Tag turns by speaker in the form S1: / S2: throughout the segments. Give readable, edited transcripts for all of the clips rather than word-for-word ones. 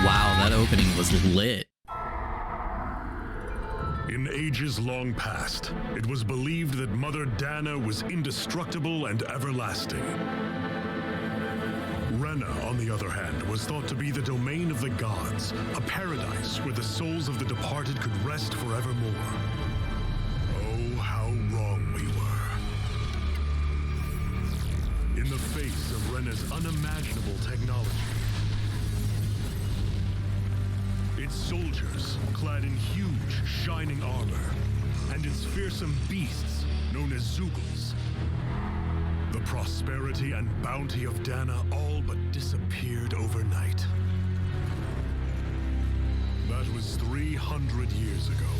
S1: Wow, that opening was lit.
S2: In ages long past, it was believed that Mother Dana was indestructible and everlasting. Rena, on the other hand, was thought to be the domain of the gods, a paradise where the souls of the departed could rest forevermore. Oh, how wrong we were. In the face of Rena's unimaginable technology, its soldiers, clad in huge, shining armor, and its fearsome beasts, known as Zeugles. The prosperity and bounty of Dana all but disappeared overnight. That was 300 years ago.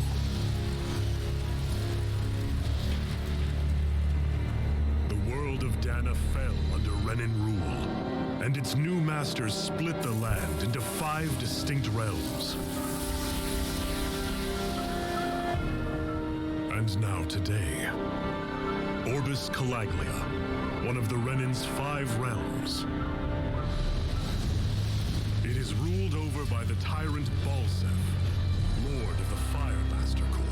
S2: The world of Dana fell under Renan rule, and its new masters split the land into 5 distinct realms. And now today, Orbis Calaglia, one of the Renan's 5 realms. It is ruled over by the tyrant Balsef, Lord of the Firemaster Corps.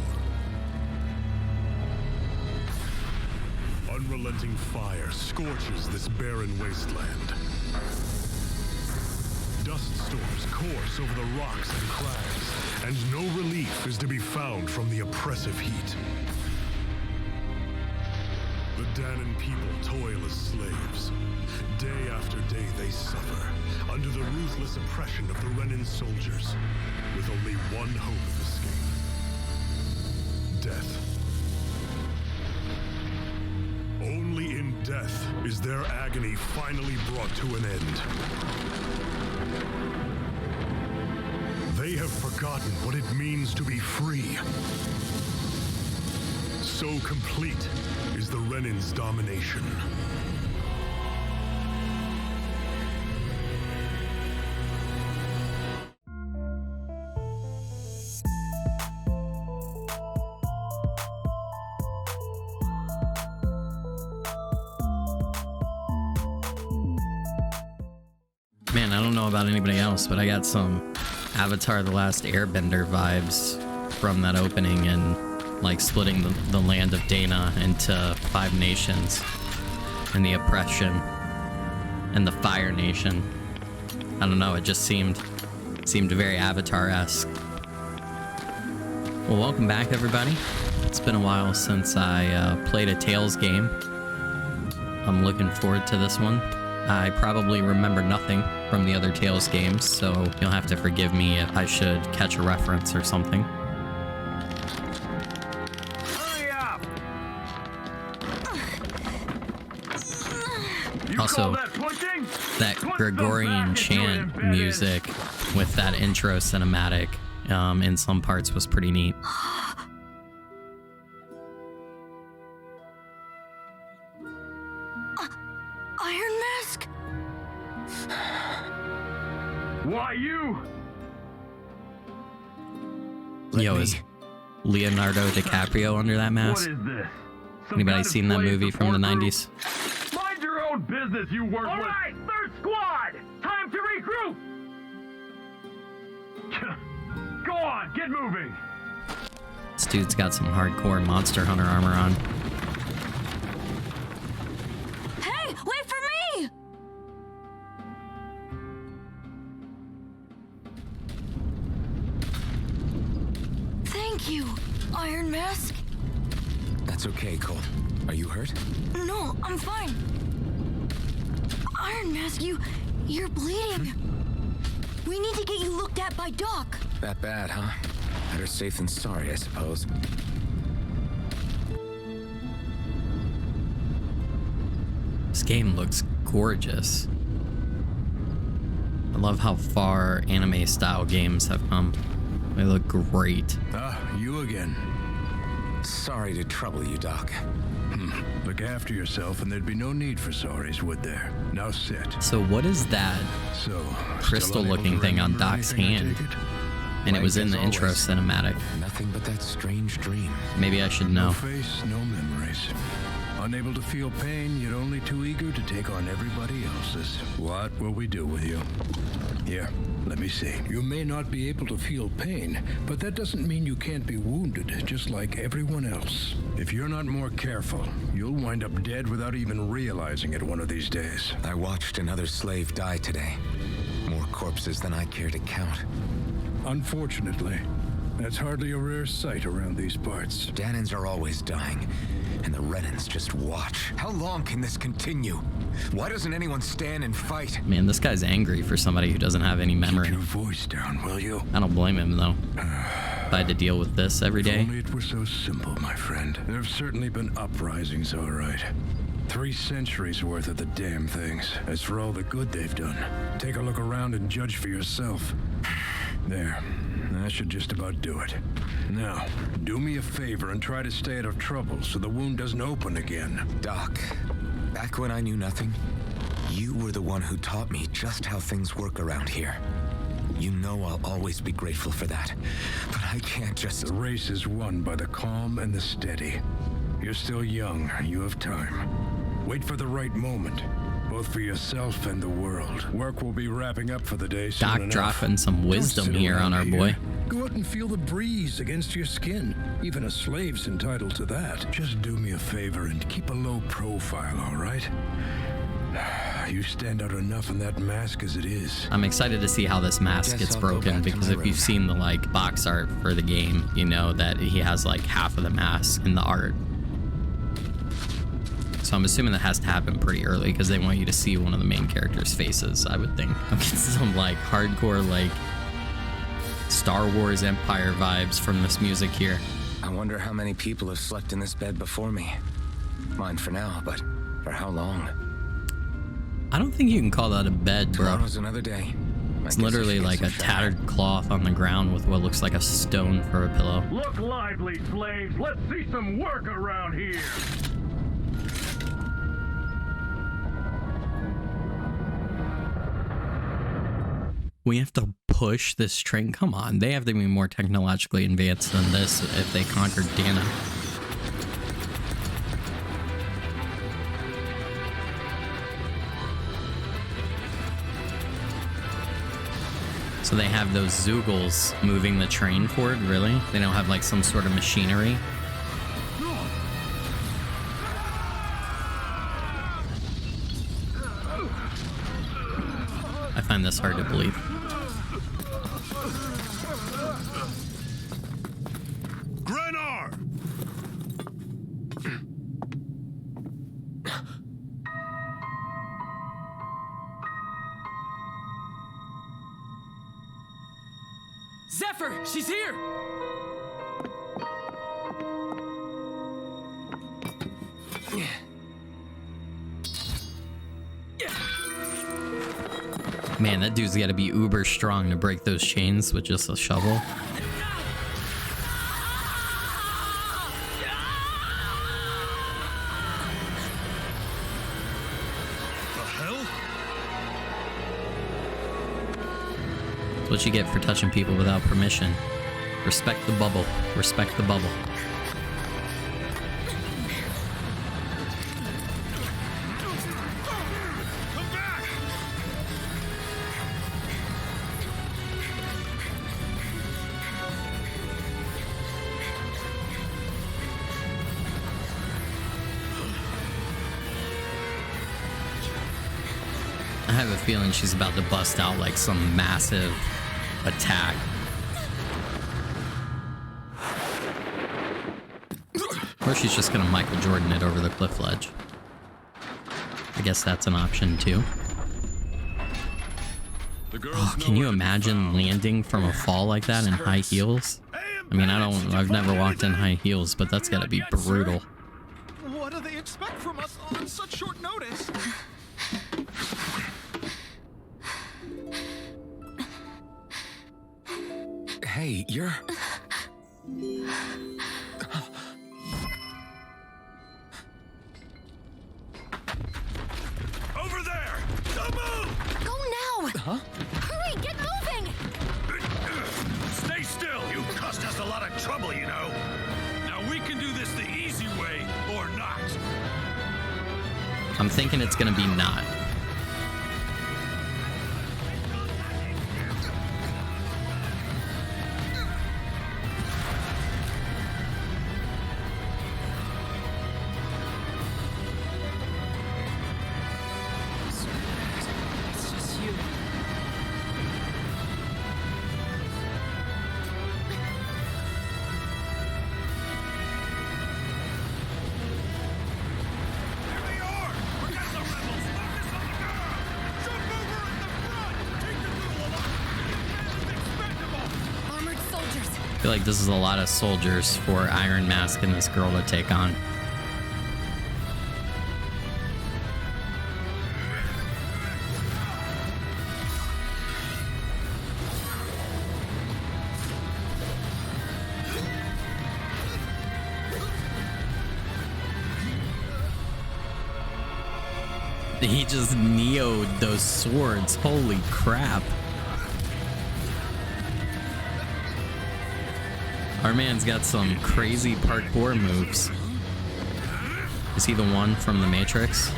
S2: Unrelenting fire scorches this barren wasteland. Dust storms course over the rocks and crags, and no relief is to be found from the oppressive heat. The Danan people toil as slaves. Day after day they suffer, under the ruthless oppression of the Renan soldiers, with only one hope of escape: death. Only in death is their agony finally brought to an end. They have forgotten what it means to be free. So complete is the Renan's domination.
S1: Man, I don't know about anybody else, but I got some Avatar: The Last Airbender vibes from that opening, and like splitting the land of Dana into 5 nations, and the oppression and the Fire Nation. I don't know, it just seemed very Avatar-esque. Well, welcome back, everybody. It's been a while since I played a Tales game. I'm looking forward to this one. I probably remember nothing from the other Tales games, so you'll have to forgive me if I should catch a reference or something. Also, that Gregorian chant music with that intro cinematic in some parts was pretty neat.
S3: Why you?
S1: Yo, is Leonardo DiCaprio under that
S3: What
S1: mask?
S3: is this? Some
S1: Anybody
S3: kind of
S1: seen that
S3: slave
S1: movie from the
S3: support group?
S1: 90s?
S3: Mind your own business, you worthless. All right, third squad. Time to regroup. Go on, get moving.
S1: This dude's got some hardcore Monster Hunter armor on.
S4: Hey, wait for me! Thank you, Iron Mask.
S5: That's okay, Cole. Are you hurt?
S4: No, I'm fine. Iron Mask, you're bleeding. We need to get you looked at by Doc.
S5: That bad, huh? Better safe than sorry, I suppose.
S1: This game looks gorgeous. I love how far anime style games have come. They look great.
S6: Ah, you again.
S5: Sorry to trouble you, Doc.
S6: Look after yourself and there'd be no need for sorries, would there? Now sit.
S1: So what is that
S6: So,
S1: crystal
S6: still
S1: looking
S6: unable to
S1: thing on
S6: remember
S1: Doc's
S6: anything, I
S1: hand?
S6: take it?
S1: And it was in
S5: Like
S1: the
S5: as
S1: intro
S5: always.
S1: cinematic.
S5: Nothing but that strange dream.
S1: Maybe I should
S6: No
S1: know.
S6: face, no memories. Unable to feel pain, yet only too eager to take on everybody else's. What will we do with you? Here, let me see. You may not be able to feel pain, but that doesn't mean you can't be wounded, just like everyone else. If you're not more careful, you'll wind up dead without even realizing it one of these days.
S5: I watched another slave die today. More corpses than I care to count.
S6: Unfortunately, that's hardly a rare sight around these parts.
S5: Danans are always dying, and the Renans just watch. How long can this continue? Why doesn't anyone stand and fight?
S1: Man, this guy's angry for somebody who doesn't have any memory.
S6: Keep your voice down, will you?
S1: I don't blame him though. If I had to deal with this every
S6: If
S1: day.
S6: only it were so simple, my friend. There have certainly been uprisings, all right. 3 centuries worth of the damn things. As for all the good they've done, take a look around and judge for yourself. There. That should just about do it. Now, do me a favor and try to stay out of trouble so the wound doesn't open again.
S5: Doc, back when I knew nothing, you were the one who taught me just how things work around here. You know I'll always be grateful for that. But I can't just...
S6: The race is won by the calm and the steady. You're still young. You have time. Wait for the right moment, both for yourself and the world. Work will be wrapping up for the day soon
S1: Doc
S6: enough.
S1: dropping some
S6: Don't
S1: wisdom
S6: sit
S1: here on
S6: around
S1: our
S6: here.
S1: boy.
S6: Go out and feel the breeze against your skin. Even a slave's entitled to that. Just do me a favor and keep a low profile, all right? You stand out enough in that mask as it is.
S1: I'm excited to see how this mask
S5: Guess
S1: gets
S5: I'll go
S1: broken
S5: back to
S1: because
S5: my
S1: if you've
S5: room.
S1: seen the like box art for the game, you know that he has like half of the mask in the art. So I'm assuming that has to happen pretty early because they want you to see one of the main characters' faces, I would think. I'm getting some like hardcore like Star Wars Empire vibes from this music here.
S5: I wonder how many people have slept in this bed before me. Mine for now, but for how long?
S1: I don't think you can call that a bed, bro.
S5: Tomorrow's another day.
S1: It's literally like a tattered cloth on the ground with what looks like a stone for a pillow.
S3: Look lively, slaves. Let's see some work around here.
S1: We have to push this train. Come on, they have to be more technologically advanced than this if they conquered Dana. So they have those Zoogles moving the train forward, really? They don't have like some sort of machinery? I find this hard to believe.
S2: Grenar!
S7: Zephyr, she's here!
S1: Man, that dude's gotta be uber strong to break those chains with just a shovel.
S2: The hell?
S1: That's what you get for touching people without permission. Respect the bubble. Respect the bubble.
S2: Come back!
S1: I have a feeling she's about to bust out like some massive attack. Or she's just gonna Michael Jordan it over the cliff ledge. I guess that's an option too. Oh, can you imagine landing from a fall like that in high heels? I mean, I've never walked in high heels, but that's gotta be brutal.
S8: What do they expect from us on such short notice?
S5: Hey, you're...
S2: Over there! Don't move!
S4: Go now!
S5: Huh?
S4: Hurry, get moving!
S2: Stay still! You caused us a lot of trouble, you know. Now we can do this the easy way or not.
S1: I'm thinking it's gonna be not.
S7: It's just you.
S2: Here they are! Forget the rebels! Focus on the girl! Jump over in the front! Take the girl alive! It's expendable!
S4: Armored soldiers.
S1: I feel like this is a lot of soldiers for Iron Mask and this girl to take on. He just neoed those swords. Holy crap. Our man's got some crazy parkour moves. Is he the one from the Matrix?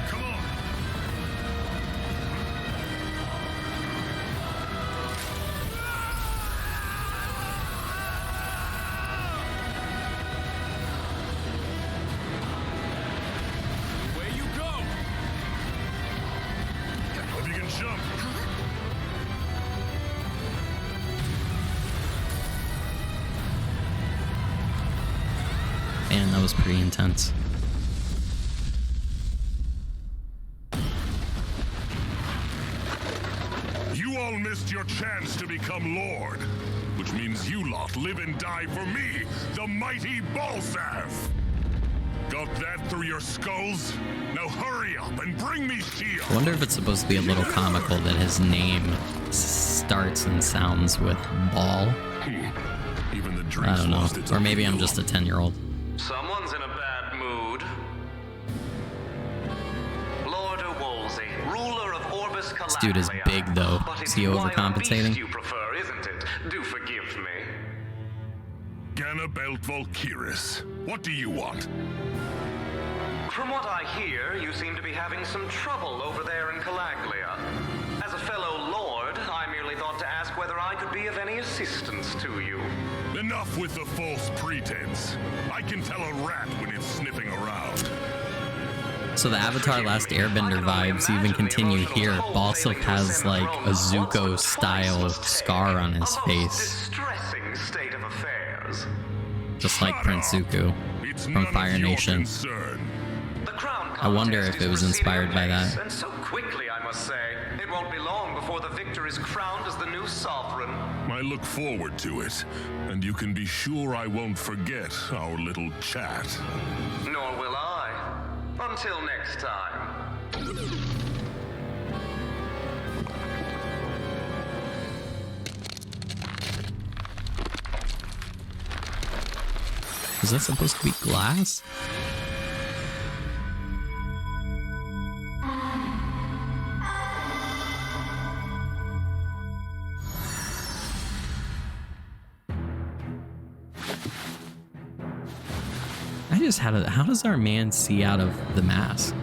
S2: Come on! Away you go! Hope you can jump!
S1: Man, that was pretty intense.
S2: You all missed your chance to become Lord, which means you lot live and die for me, the mighty Balzath! Got that through your skulls? Now hurry up and bring me Shield!
S1: I wonder if it's supposed to be a little comical that his name starts and sounds with ball.
S2: Even the
S1: I
S2: drink's
S1: don't know.
S2: lost its
S1: Or maybe I'm
S2: appeal.
S1: just a 10-year-old.
S9: Someone's in a bad mood. Lord Wolsey, ruler of Orbis Calabria.
S1: This dude is big, though.
S9: But
S1: Is
S9: it's
S1: he
S9: wild
S1: overcompensating?
S9: beast you prefer, isn't it? Do forgive me.
S2: Ganabelt Valkyris, what do you want?
S9: From what I hear, you seem to be having some trouble over there in Calaglia. As a fellow lord, I merely thought to ask whether I could be of any assistance to you.
S2: Enough with the false pretense. I can tell a rat when it's sniffing around.
S1: So the Avatar Last Airbender vibes even continue here. Balsaf has like a Zuko-style scar on his
S9: A most
S1: face,
S9: distressing state of affairs.
S1: just like Prince Zuko
S2: It's
S1: from
S2: none
S1: Fire
S2: of your
S1: Nation.
S2: concern.
S9: The crown
S1: I wonder
S9: contest
S1: if it
S9: is
S1: was
S9: proceeding
S1: inspired by
S9: apace,
S1: that.
S9: And so quickly, I must say. It won't be long before the victor is crowned as the new sovereign.
S2: I look forward to it, and you can be sure I won't forget our little chat.
S9: Nor will I. Until next time.
S1: Is that supposed to be glass? I just had a... How does our man see out of the mask?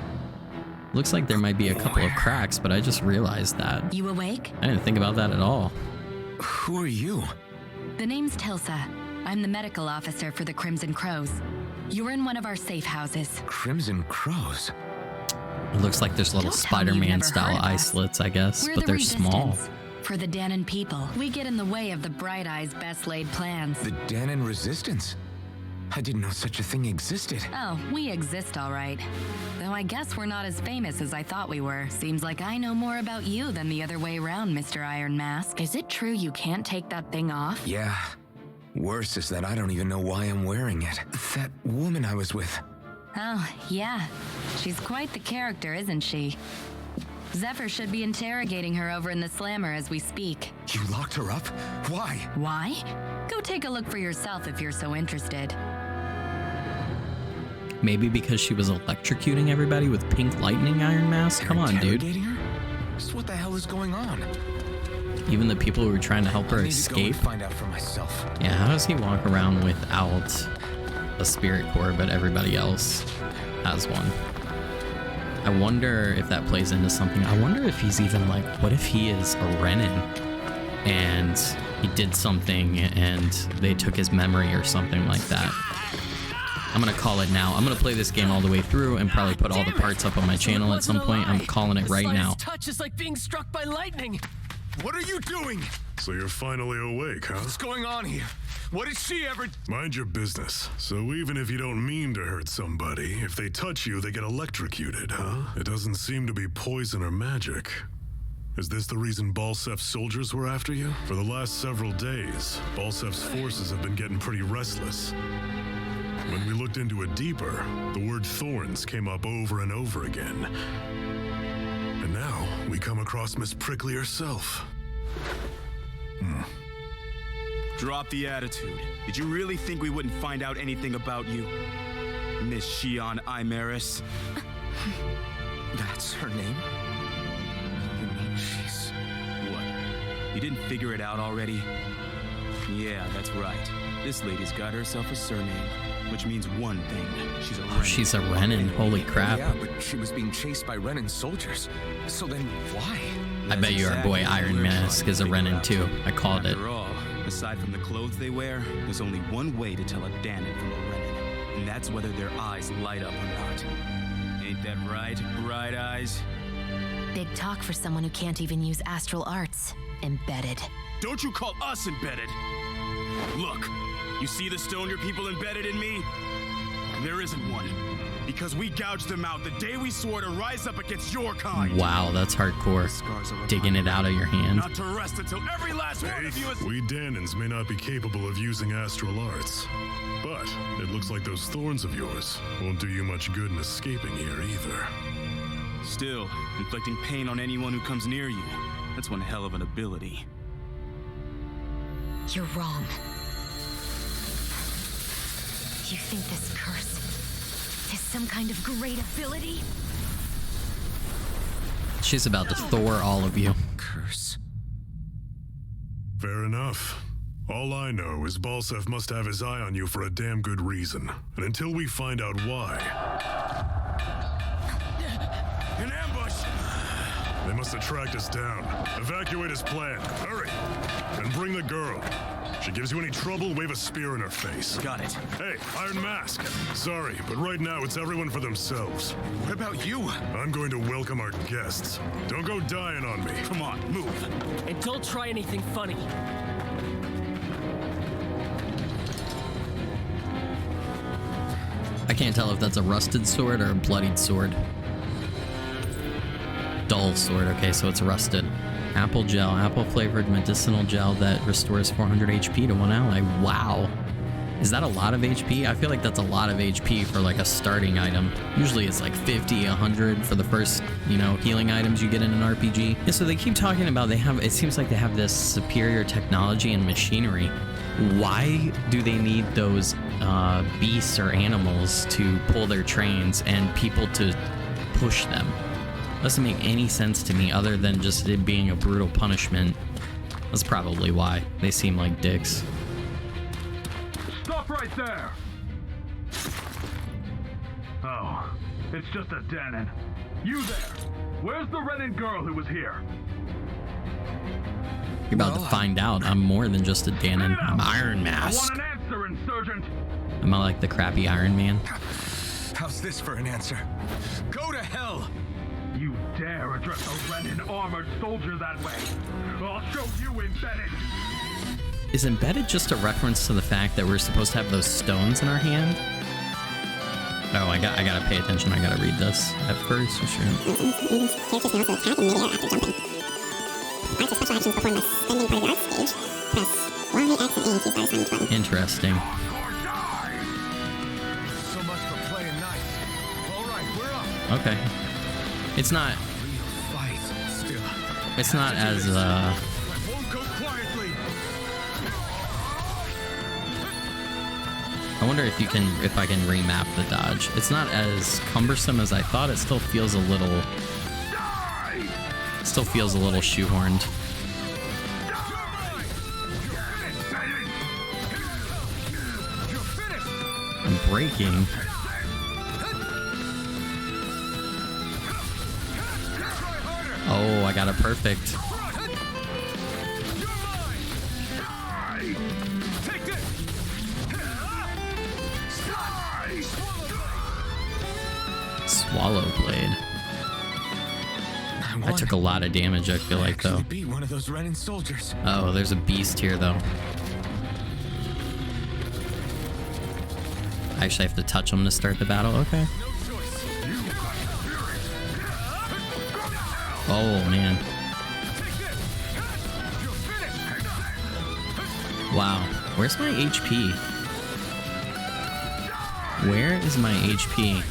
S1: Looks like there might be a couple of cracks, but I just realized that.
S10: You awake?
S1: I didn't think about that at all.
S5: Who are you?
S10: The name's Tilsa. I'm the medical officer for the Crimson Crows. You're in one of our safe houses.
S5: Crimson Crows?
S1: It looks like there's little
S10: Don't tell me you've
S1: Spider-Man
S10: never
S1: style
S10: heard of
S1: eye
S10: us.
S1: slits, I guess,
S10: We're
S1: but
S10: the
S1: they're small.
S10: Resistance. For the Danon people, we get in the way of the Bright Eye's best laid plans.
S5: The Danon Resistance? I didn't know such a thing existed.
S10: Oh, we exist all right. Though I guess we're not as famous as I thought we were. Seems like I know more about you than the other way around, Mr. Iron Mask. Is it true you can't take that thing off?
S5: Yeah. Worse is that I don't even know why I'm wearing it. That woman I was with.
S10: Oh, yeah. She's quite the character, isn't she? Zephyr should be interrogating her over in the Slammer as we speak.
S5: You locked her up? Why?
S10: Why? Go take a look for yourself if you're so interested.
S1: Maybe because she was electrocuting everybody with pink lightning, Iron Mask? Come on, dude.
S5: Interrogating her? Just what the hell is going on?
S1: Even the people who were trying to help her
S5: I need to go and
S1: escape?
S5: find out for myself.
S1: Yeah, how does he walk around without a spirit core, but everybody else has one? I wonder if that plays into something. I wonder if he's even like, what if he is a Renin and he did something and they took his memory or something like that? I'm gonna call it now. I'm gonna play this game all the way through and probably put all the parts up on my channel at some point. I'm calling it right now.
S7: Touch is like being struck by lightning.
S8: What are you doing?
S2: So you're finally awake, huh?
S8: What's going on here? What did she ever...
S2: Mind your business. So even if you don't mean to hurt somebody, if they touch you, they get electrocuted, huh? It doesn't seem to be poison or magic. Is this the reason Balsef's soldiers were after you? For the last several days, Balsef's forces have been getting pretty restless. When we looked into it deeper, the word thorns came up over and over again. And now we come across Miss Prickly herself.
S11: Drop the attitude. Did you really think we wouldn't find out anything about you? Miss Shion Imaris?
S5: That's her name? You mean she's...
S11: What? You didn't figure it out already? Yeah, that's right. This lady's got herself a surname, which means one thing. She's a Renin.
S1: Oh, she's a Renin. Holy crap.
S5: Yeah, but she was being chased by Renin soldiers. So then why?
S1: I bet you our boy Iron Mask is a Renin too. I called it.
S11: After all, aside from the clothes they wear, there's only one way to tell a Danon from a Renin, and that's whether their eyes light up or not. Ain't that right, Bright Eyes?
S10: Big talk for someone who can't even use astral arts. Embedded.
S11: Don't you call us embedded! Look, you see the stone your people embedded in me? There isn't one. Because we gouged them out the day we swore to rise up against your kind.
S1: Wow, that's hardcore. Digging it out of your hand.
S11: Not to rest until every last one of you is...
S2: We Danons may not be capable of using astral arts, but it looks like those thorns of yours won't do you much good in escaping here either.
S11: Still, inflicting pain on anyone who comes near you. That's one hell of an ability.
S10: You're wrong. You think this curse is some kind of great ability?
S1: She's about to Thor all of you.
S5: Curse.
S2: Fair enough. All I know is Balsef must have his eye on you for a damn good reason. And until we find out why...
S11: An ambush!
S2: They must have tracked us down. Evacuate as planned. Hurry! And bring the girl. If she gives you any trouble, wave a spear in her face.
S11: Got it.
S2: Hey, Iron Mask. Sorry, but right now it's everyone for themselves.
S8: What about you?
S2: I'm going to welcome our guests. Don't go dying on me.
S11: Come on, move.
S7: And don't try anything funny.
S1: I can't tell if that's a rusted sword or a bloodied sword. Dull sword. Okay, so it's rusted. Apple gel. Apple flavored medicinal gel that restores 400 HP to one ally. Wow. Is that a lot of HP? I feel like that's a lot of HP for like a starting item. Usually it's like 50, 100 for the first, you know, healing items you get in an RPG. Yeah, so they keep talking about it seems like they have this superior technology and machinery. Why do they need those beasts or animals to pull their trains and people to push them? Doesn't make any sense to me other than just it being a brutal punishment. That's probably why. They seem like dicks.
S3: Stop right there! Oh, it's just a Danon. You there! Where's the Renan girl who was here?
S1: You're about to find out. I'm more than just a Danon. I'm Iron Mask.
S3: I want an answer, insurgent!
S1: Am I like the crappy Iron Man?
S5: How's this for an answer? Go to hell!
S3: You dare address a Renan armored soldier that way? I'll show you, Embedded!
S1: Is Embedded just a reference to the fact that we're supposed to have those stones in our hand? Oh, I gotta pay attention. I gotta read this at first. For sure.
S12: Characters can also attack in midair after jumping. Arts special actions performed by spending part of the art stage. Press Y, X, and A to start assignment button.
S1: Interesting.
S5: So much for playing nice. All right, we're up.
S1: Okay. It's not.
S5: Fight still.
S1: It's not as
S5: I won't go quietly.
S1: I wonder if I can remap the dodge. It's not as cumbersome as I thought. It still feels a little. Still feels a little shoehorned. I'm breaking. Oh, I got it perfect. Swallow blade. I took a lot of damage, I feel like, though.
S5: Beat one of those Renan soldiers.
S1: Oh, there's a beast here, though. I actually have to touch him to start the battle. Okay. Oh, man. Wow. Where's my HP? Where is my HP?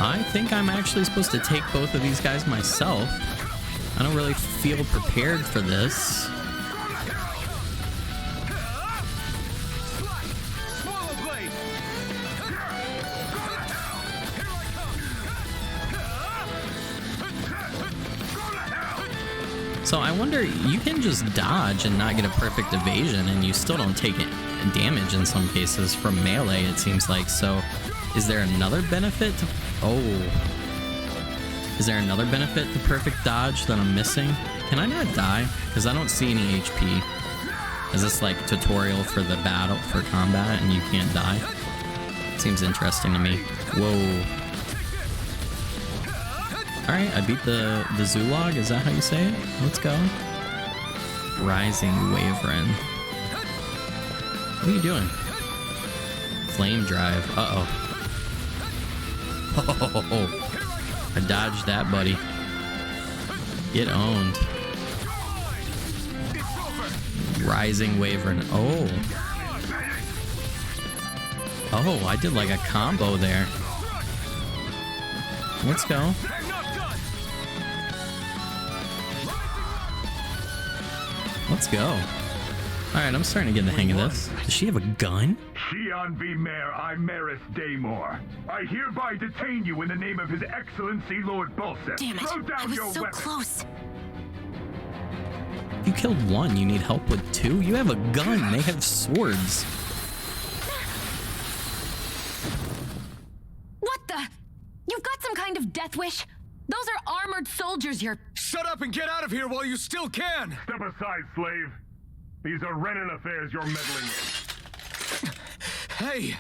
S1: I think I'm actually supposed to take both of these guys myself. I don't really feel prepared for this. So I wonder, you can just dodge and not get a perfect evasion and you still don't take damage in some cases from melee, it seems like. So is there another benefit to... Oh. Is there another benefit to perfect dodge that I'm missing? Can I not die? Because I don't see any HP. Is this like tutorial for the battle, for combat, and you can't die? Seems interesting to me. Whoa. Alright, I beat the Zulog, is that how you say it? Let's go. Rising Waverin. What are you doing? Flame Drive. Uh-oh. Oh, I dodged that, buddy. Get owned. Rising Waverin. Oh. Oh, I did like a combo there. Let's go. Let's go. Alright, I'm starting to get the hang of this. Does she have a gun?
S3: Shion V. Mayor Imaris Daymore. I hereby detain you in the name of His Excellency Lord Bulseth.
S4: Damn it,
S3: Throw down
S4: I was
S3: your
S4: so
S3: weapon.
S4: close.
S1: You killed one, you need help with two? You have a gun, they have swords.
S10: What the? You've got some kind of death wish? Those are armored soldiers you're...
S5: Shut up and get out of here while you still can!
S3: Step aside, slave. These are Renan affairs you're meddling in.
S5: Hey!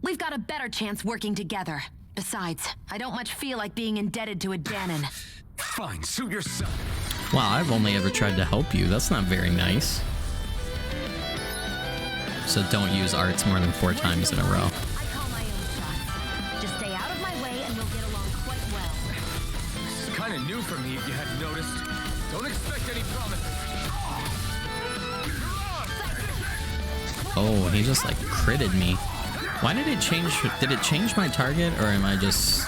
S10: We've got a better chance working together. Besides, I don't much feel like being indebted to a Danon.
S5: Fine, suit yourself.
S1: Wow, I've only ever tried to help you. That's not very nice. So don't use arts more than 4 times in a row.
S10: I call my own shots. Just stay out of my way and we'll get along quite well.
S5: It's kind of new for me if you hadn't noticed. Don't expect any promises.
S1: Oh, he just like critted me. Why did it change? Did it change my target, or am I just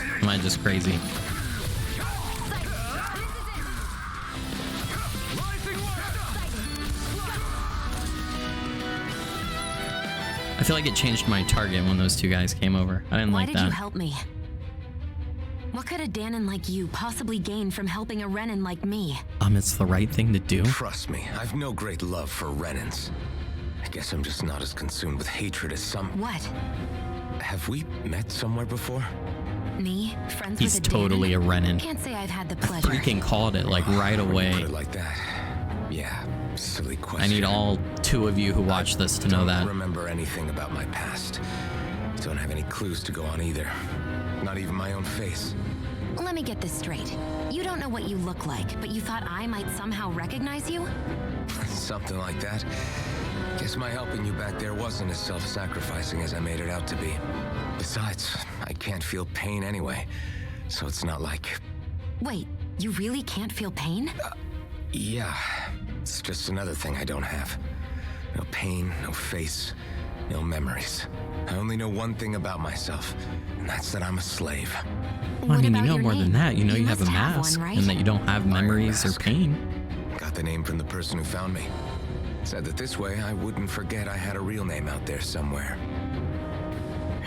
S1: crazy? I feel like it changed my target when those two guys came over. I didn't like that.
S10: Why did you help me? What could a Danon like you possibly gain from helping a Renan like me?
S1: It's the right thing to do.
S5: Trust me, I've no great love for Renans. I guess I'm just not as consumed with hatred as some.
S10: What?
S5: Have we met somewhere before?
S10: Me? Friends
S1: He's
S10: with a
S1: totally
S10: Danon?
S1: a Renan.
S10: Can't say I've had the pleasure.
S1: Freaking called it like right away.
S5: Put it like that. Yeah, silly question.
S1: I need all two of you who watch this to know that.
S5: I don't remember anything about my past. Don't have any clues to go on either. Not even my own face.
S10: Let me get this straight. You don't know what you look like, but you thought I might somehow recognize you?
S5: Something like that. Guess my helping you back there wasn't as self-sacrificing as I made it out to be. Besides, I can't feel pain anyway, so it's not like...
S10: Wait, you really can't feel pain?
S5: Yeah, it's just another thing I don't have. No pain, no face, no memories. I only know one thing about myself, and that's that I'm a slave.
S1: Well, I mean, you know more than that. You know you have a mask,
S10: one, right?
S1: and that you don't have memories or pain.
S5: Got the name from the person who found me. Said that this way I wouldn't forget I had a real name out there somewhere.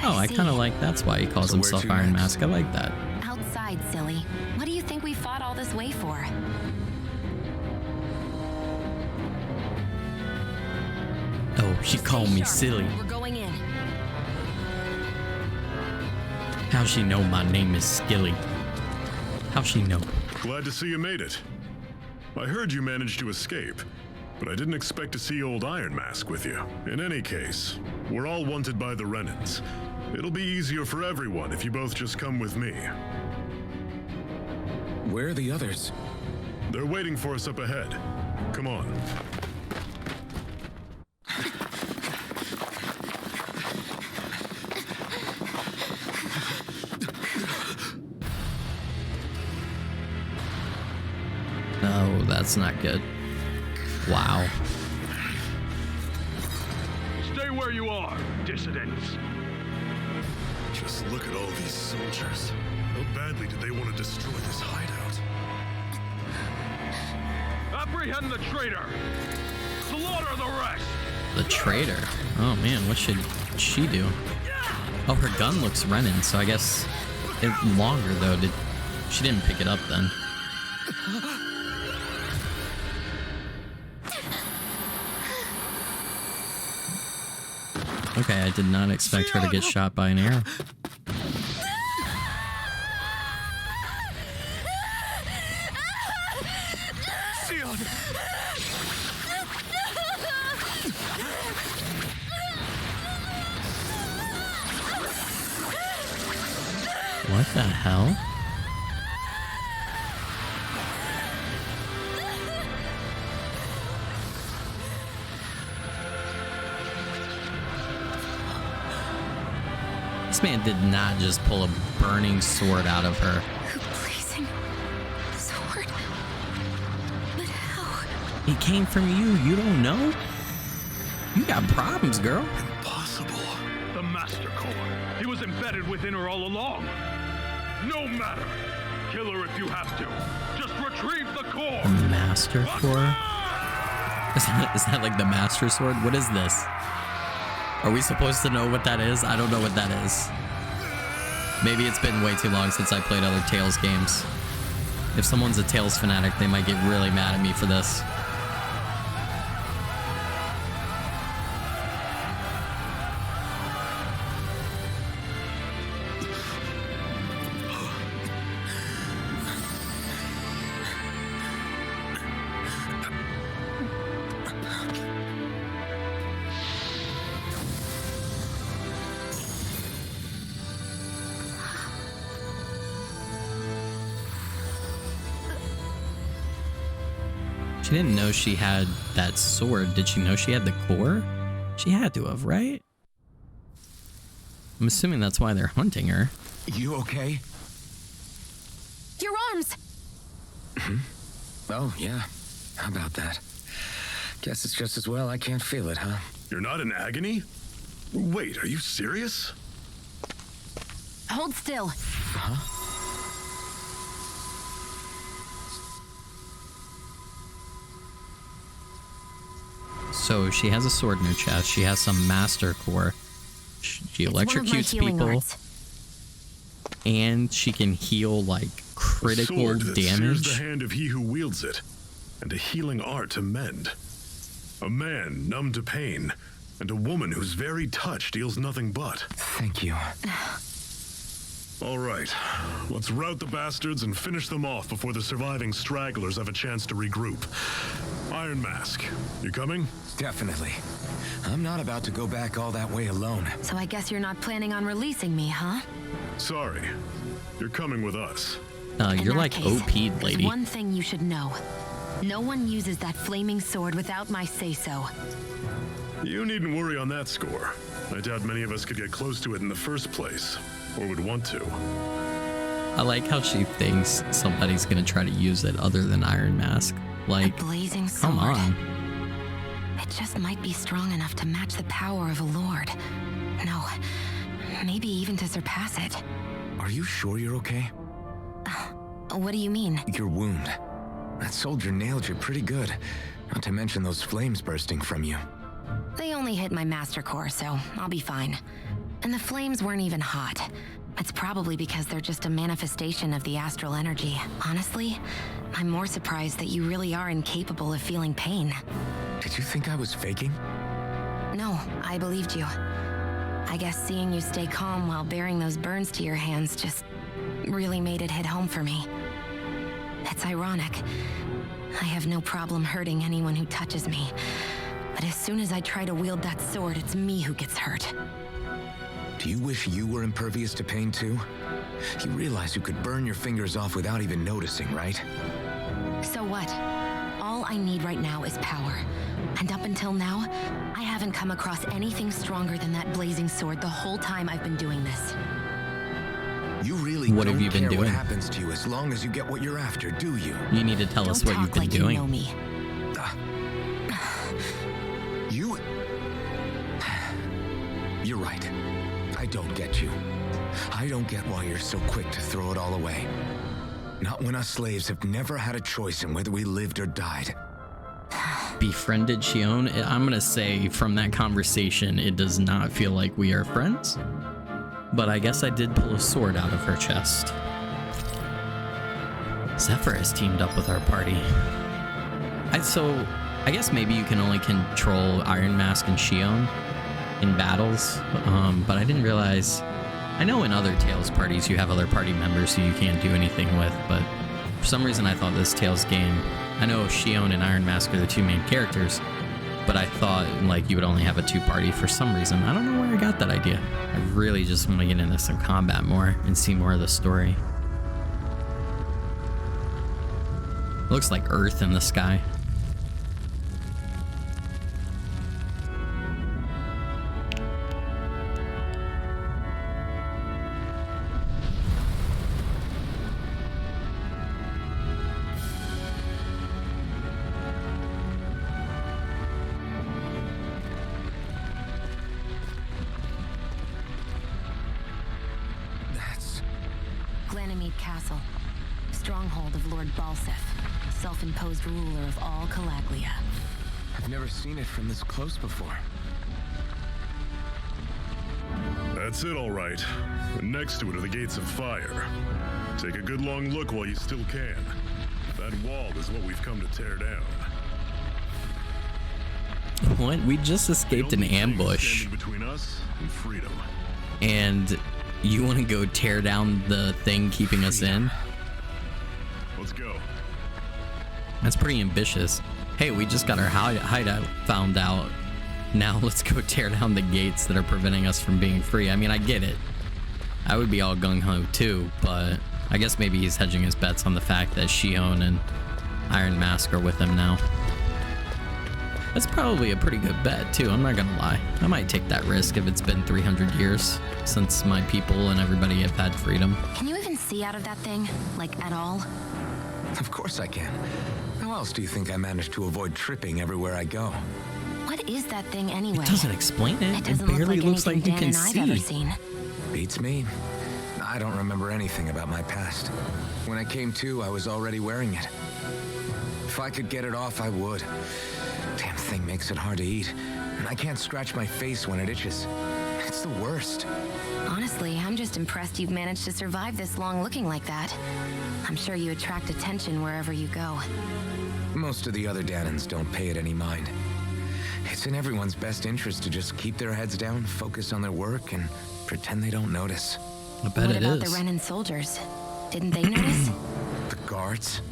S1: Oh, I kind of like that's why he calls himself Iron Mask. I like that.
S10: Outside, silly. What do you think we fought all this way for?
S1: Oh, she called me silly.
S10: We're going in.
S1: How she know my name is Skilly? How she know?
S2: Glad to see you made it. I heard you managed to escape, but I didn't expect to see old Iron Mask with you. In any case, we're all wanted by the Renans. It'll be easier for everyone if you both just come with me.
S5: Where are the others?
S2: They're waiting for us up ahead. Come on.
S1: No, that's not good. Wow.
S3: Stay where you are, dissidents.
S2: Just look at all these soldiers. How badly did they want to destroy this hideout?
S3: Apprehend the traitor! Slaughter the rest!
S1: The traitor? Oh man, what should she do? Oh, her gun looks Renan, so I guess it's longer though. She didn't pick it up then? Okay, I did not expect her to get shot by an arrow. What the hell? This man did not just pull a burning sword out of her.
S4: Blazing sword. But how?
S1: He came from you. You don't know? You got problems, girl.
S3: Impossible. The Master Core. He was embedded within her all along. No matter. Kill her if you have to. Just retrieve the core.
S1: The Master Core? Is that like the Master Sword? What is this? Are we supposed to know what that is? I don't know what that is. Maybe it's been way too long since I played other Tales games. If someone's a Tales fanatic, they might get really mad at me for this. She didn't know she had that sword. Did she know she had the core? She had to have, right? I'm assuming that's why they're hunting her.
S5: You okay?
S10: Your arms!
S5: Oh, yeah. How about that? Guess it's just as well I can't feel it, huh?
S2: You're not in agony? Wait, are you serious?
S10: Hold still.
S5: Huh?
S1: So she has a sword in her chest. She has some master core. She electrocutes people. And she can heal, like, critical
S2: a sword that
S1: damage.
S2: sears the hand of he who wields it, and a healing art to mend. A man numb to pain, and a woman whose very touch deals nothing but.
S5: Thank you.
S2: All right, let's rout the bastards and finish them off before the surviving stragglers have a chance to regroup. Iron Mask, you coming?
S5: Definitely. I'm not about to go back all that way alone.
S10: So I guess you're not planning on releasing me, huh?
S2: Sorry, you're coming with us.
S1: You're like OP'd, lady.
S10: There's one thing you should know. No one uses that flaming sword without my say-so.
S2: You needn't worry on that score. I doubt many of us could get close to it in the first place, or would want to.
S1: I like how she thinks somebody's gonna try to use it other than Iron Mask. Like,
S10: a blazing sword.
S1: come on.
S10: It just might be strong enough to match the power of a lord. No, maybe even to surpass it.
S5: Are you sure you're okay?
S10: What do you mean?
S5: Your wound. That soldier nailed you pretty good. Not to mention those flames bursting from you.
S10: They only hit my master core, so I'll be fine. And the flames weren't even hot. It's probably because they're just a manifestation of the astral energy. Honestly, I'm more surprised that you really are incapable of feeling pain.
S5: Did you think I was faking?
S10: No, I believed you. I guess seeing you stay calm while bearing those burns to your hands just really made it hit home for me. It's ironic. I have no problem hurting anyone who touches me. But as soon as I try to wield that sword, it's me who gets hurt.
S5: Do you wish you were impervious to pain too? You realize you could burn your fingers off without even noticing, right?
S10: So what? All I need right now is power. And up until now, I haven't come across anything stronger than that blazing sword the whole time I've been doing this.
S5: You really
S1: what
S5: don't
S1: have you been
S5: care
S1: doing?
S5: What happens to you as long as you get what you're after, do you?
S1: You need to tell us what you've been
S10: like
S1: doing.
S10: You know me.
S5: You're right. I don't get you. I don't get why you're so quick to throw it all away. Not when us slaves have never had a choice in whether we lived or died.
S1: Befriended Xion? I'm gonna say from that conversation, it does not feel like we are friends. But I guess I did pull a sword out of her chest. Zephyr has teamed up with our party. So I guess maybe you can only control Iron Mask and Xion in battles, but I didn't realize. I know in other Tales parties you have other party members who you can't do anything with, but for some reason I thought this Tales game, I know Xion and Iron Mask are the two main characters, but I thought like you would only have a two-party for some reason. I don't know where I got that idea. I really just want to get into some combat more and see more of the story. Looks like Earth in the sky.
S10: Ganymede Castle, stronghold of Lord Balsef, self-imposed ruler of all Calaglia.
S5: I've never seen it from this close before.
S2: That's it, all right. And next to it are the Gates of Fire. Take a good long look while you still can. That wall is what we've come to tear down.
S1: What? We just escaped an ambush.
S2: Between us and freedom.
S1: And you want to go tear down the thing keeping us in?
S2: Let's go.
S1: That's pretty ambitious. Hey, we just got our hideout found out. Now let's go tear down the gates that are preventing us from being free. I mean, I get it. I would be all gung-ho too, but I guess maybe he's hedging his bets on the fact that Xion and Iron Mask are with him now. That's probably a pretty good bet too, I'm not gonna lie. I might take that risk if it's been 300 years since my people and everybody have had freedom.
S10: Can you even see out of that thing? Like, at all?
S5: Of course I can. How else do you think I managed to avoid tripping everywhere I go?
S10: What is that thing anyway?
S1: It doesn't explain it.
S10: It doesn't
S1: barely
S10: look
S1: looks like
S10: anything
S1: you
S10: Dan
S1: can
S10: and I've ever
S1: see.
S10: seen.
S5: Beats me. I don't remember anything about my past. When I came to, I was already wearing it. If I could get it off, I would. Damn thing makes it hard to eat, and I can't scratch my face when it itches. It's the worst.
S10: Honestly, I'm just impressed you've managed to survive this long looking like that. I'm sure you attract attention wherever you go.
S5: Most of the other Danans don't pay it any mind. It's in everyone's best interest to just keep their heads down, focus on their work, and pretend they don't notice.
S1: I bet
S10: what
S1: it
S10: about
S1: is.
S10: the Renan soldiers? Didn't they notice?
S5: The guards?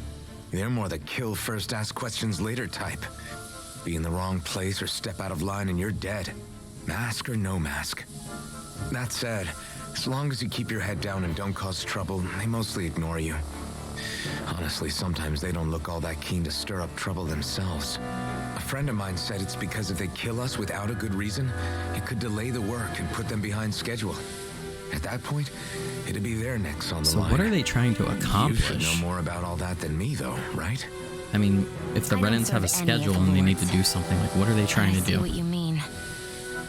S5: They're more the kill first, ask questions later type. Be in the wrong place or step out of line and you're dead. Mask or no mask. That said, as long as you keep your head down and don't cause trouble, they mostly ignore you. Honestly, sometimes they don't look all that keen to stir up trouble themselves. A friend of mine said it's because if they kill us without a good reason, it could delay the work and put them behind schedule. At that point, it'd be their necks on the line.
S1: So what are they trying to
S5: You
S1: accomplish?
S5: should know more about all that than me, though, right?
S1: I mean, if the Renans have a schedule and they need to do something, like what are they trying to
S10: I see
S1: do?
S10: what you mean.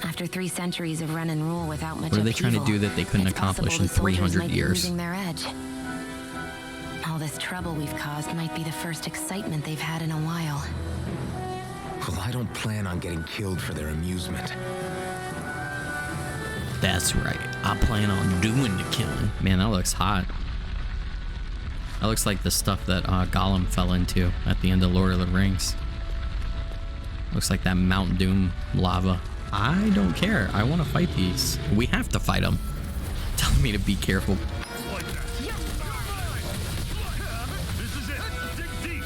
S10: After 3 centuries of Renan rule without much
S1: What are they trying to
S10: upheaval,
S1: do that they couldn't
S10: it's
S1: accomplish in
S10: possible the soldiers
S1: 300
S10: might be
S1: years?
S10: losing their edge. All this trouble we've caused might be the first excitement they've had in a while.
S5: Well, I don't plan on getting killed for their amusement.
S1: That's right. I plan on doing the killing. Man, that looks hot. That looks like the stuff that Gollum fell into at the end of Lord of the Rings. Looks like that Mount Doom lava. I don't care. I want to fight these. We have to fight them. Telling me to be careful.
S2: This is it. Dig deep.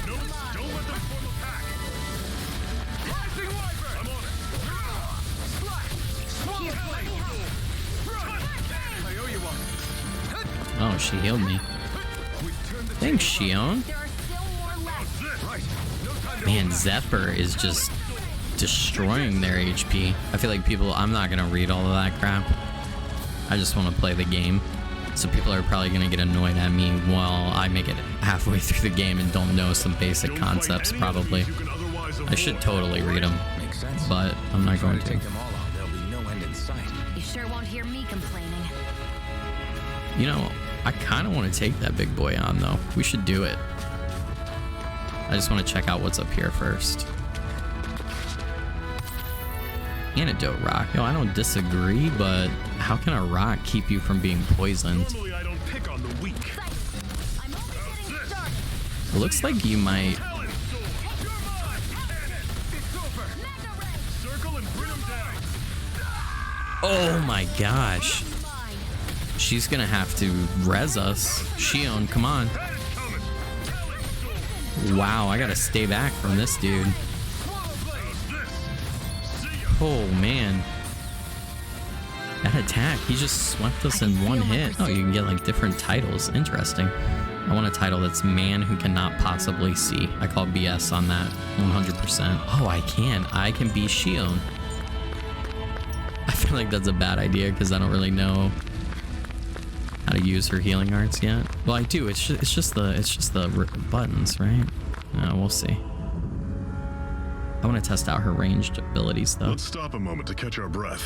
S2: No, don't let them form a pack. Rising Wyvern. I'm on it. I owe you one.
S1: Oh, she healed me. Thanks, Shion. Man, Zephyr is just destroying their HP. I feel like people, I'm not gonna read all of that crap. I just want to play the game. So people are probably gonna get annoyed at me while I make it halfway through the game and don't know some basic concepts probably. I should totally read them, but I'm not going to.
S5: Take them all out, there'll be no end in sight.
S10: You sure won't hear me complaining.
S1: You know, I kind of want to take that big boy on though. We should do it. I just want to check out what's up here first. Antidote rock. No, I don't disagree, but how can a rock keep you from being poisoned?
S2: Normally I don't pick on the weak.
S1: It looks like you might.
S2: Circle and bring them down.
S1: Oh my gosh. She's gonna have to res us. Shion, come on. Wow, I gotta stay back from this dude. Oh man. That attack, he just swept us in one hit. Oh, you can get like different titles. Interesting. I want a title that's man who cannot possibly see. I call BS on that 100%. Oh, I can be Shion. I feel like that's a bad idea because I don't really know how to use her healing arts yet. Well, I do. It's just the buttons, right? We'll see. I want to test out her ranged abilities though.
S2: Let's stop a moment to catch our breath.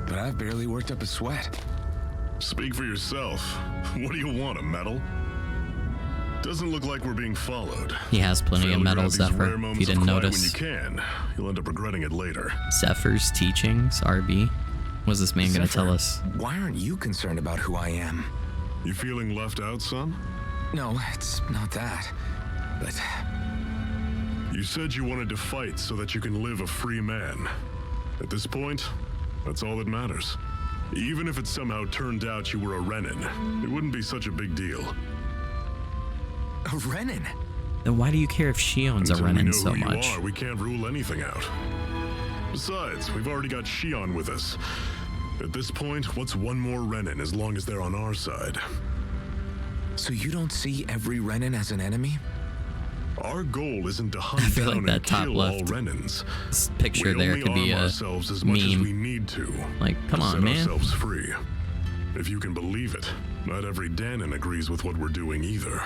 S5: But I've barely worked up a sweat.
S2: Speak for yourself. What do you want, a medal? Doesn't look like we're being followed.
S1: He has plenty of medals, Zephyr, if you didn't notice.
S2: When you can, you'll end up regretting it later.
S1: Zephyr's teachings, RB. What's this man gonna tell us?
S5: Why aren't you concerned about who I am?
S2: You feeling left out, son?
S5: No, it's not that. But
S2: you said you wanted to fight so that you can live a free man. At this point, that's all that matters. Even if it somehow turned out you were a Renan, it wouldn't be such a big deal.
S5: a Renan?
S1: Then why do you care if Shion's a
S2: Until we
S1: Renan
S2: know
S1: so
S2: who you
S1: much?
S2: are, we can't rule anything out. Besides, we've already got Shion with us. At this point, what's one more Renan as long as they're on our side?
S5: So you don't see every Renan as an enemy?
S2: Our goal isn't to hunt
S1: I feel
S2: down
S1: like that
S2: and
S1: top
S2: kill
S1: left
S2: all Renans.
S1: picture there could be a
S2: ourselves as much as we
S1: meme.
S2: need to.
S1: Like, come
S2: to
S1: on,
S2: set
S1: man.
S2: ourselves free. If you can believe it, not every Danon agrees with what we're doing either.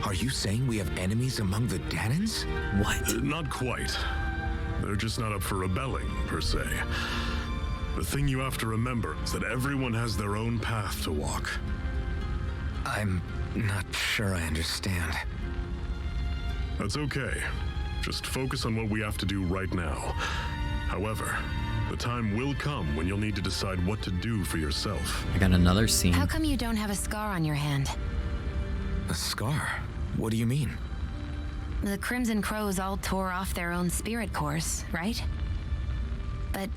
S5: Are you saying we have enemies among the Danans?
S1: What?
S2: Not quite. They're just not up for rebelling, per se. The thing you have to remember is that everyone has their own path to walk.
S5: I'm not sure I understand.
S2: That's okay. Just focus on what we have to do right now. However, the time will come when you'll need to decide what to do for yourself.
S1: I got another scene.
S10: How come you don't have a scar on your hand?
S5: A scar? What do you mean?
S10: The Crimson Crows all tore off their own spirit cores, right? But